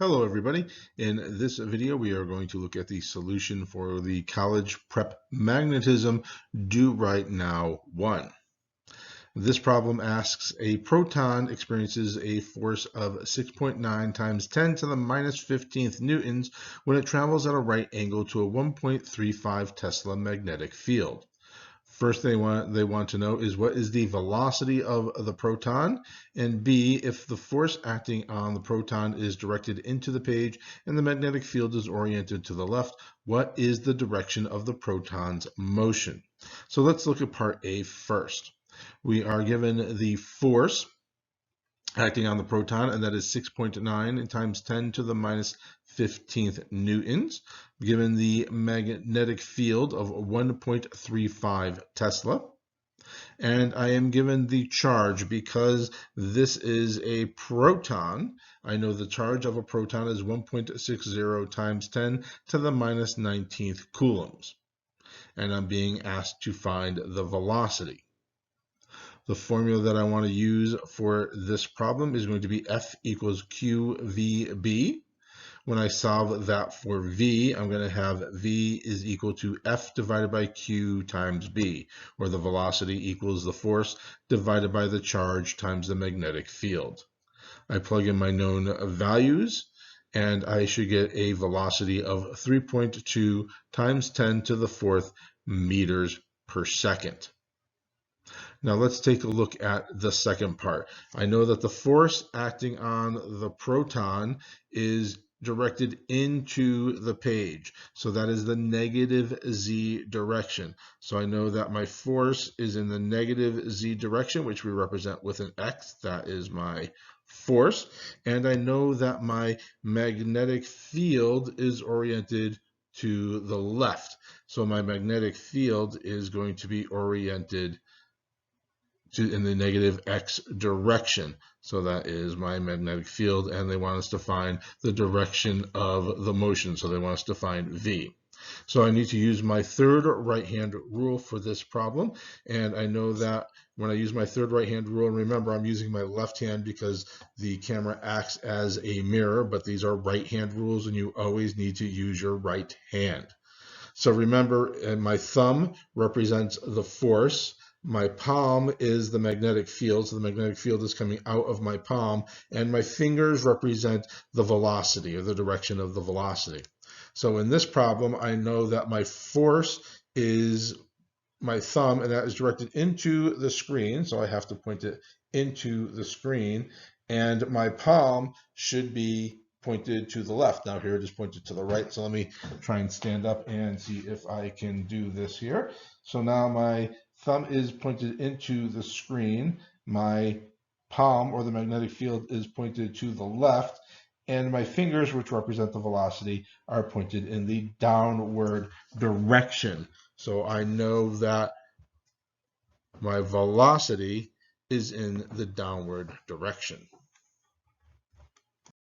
Hello everybody. In this video we are going to look at the solution for the college prep magnetism due right now 1. This problem asks a proton experiences a force of 6.9 times 10 to the minus 15th newtons when it travels at a right angle to a 1.35 Tesla magnetic field. First they want to know is what is the velocity of the proton, and B, if the force acting on the proton is directed into the page and the magnetic field is oriented to the left, what is the direction of the proton's motion? So let's look at part A first. We are given the force acting on the proton, and that is 6.9 times 10 to the minus 15th newtons, given the magnetic field of 1.35 Tesla. And I am given the charge because this is a proton. I know the charge of a proton is 1.60 times 10 to the minus 19th coulombs. And I'm being asked to find the velocity. The formula that I want to use for this problem is going to be F equals QVB. When I solve that for V, I'm going to have V is equal to F divided by Q times B, where the velocity equals the force divided by the charge times the magnetic field. I plug in my known values, and I should get a velocity of 3.2 times 10 to the fourth meters per second. Now let's take a look at the second part. I know that the force acting on the proton is directed into the page. So that is the negative Z direction. So I know that my force is in the negative Z direction, which we represent with an X. That is my force. And I know that my magnetic field is oriented to the left. So my magnetic field is going to be oriented in the negative X direction. So that is my magnetic field, and they want us to find the direction of the motion. So they want us to find V. So I need to use my third right-hand rule for this problem. And I know that when I use my third right-hand rule, and remember I'm using my left hand because the camera acts as a mirror, but these are right-hand rules and you always need to use your right hand. So remember, my thumb represents the force. My palm is the magnetic field, so the magnetic field is coming out of my palm, and my fingers represent the velocity or the direction of the velocity. So in this problem, I know that my force is my thumb, and that is directed into the screen, so I have to point it into the screen, and my palm should be pointed to the left. Now here it is pointed to the right, so let me try and stand up and see if I can do this here. So now my thumb is pointed into the screen, my palm or the magnetic field is pointed to the left, and my fingers, which represent the velocity, are pointed in the downward direction. So I know that my velocity is in the downward direction.